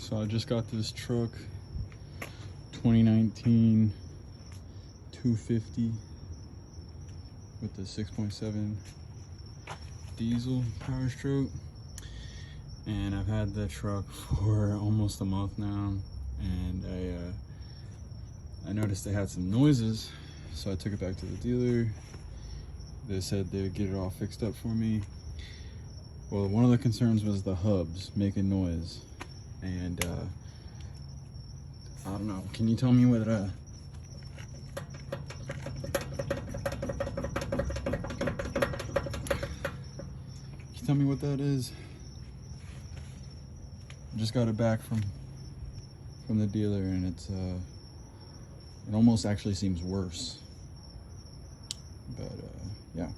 So I just got this truck, 2019 250 with the 6.7 diesel Power Stroke, and I've had the truck for almost a month now, and I noticed they had some noises, so I took it back to the dealer. They said they would get it all fixed up for me. Well, one of the concerns was the hubs making noise, and I don't know. Can you tell me what can you tell me what that is? I just got it back from the dealer, and it almost actually seems worse. But yeah.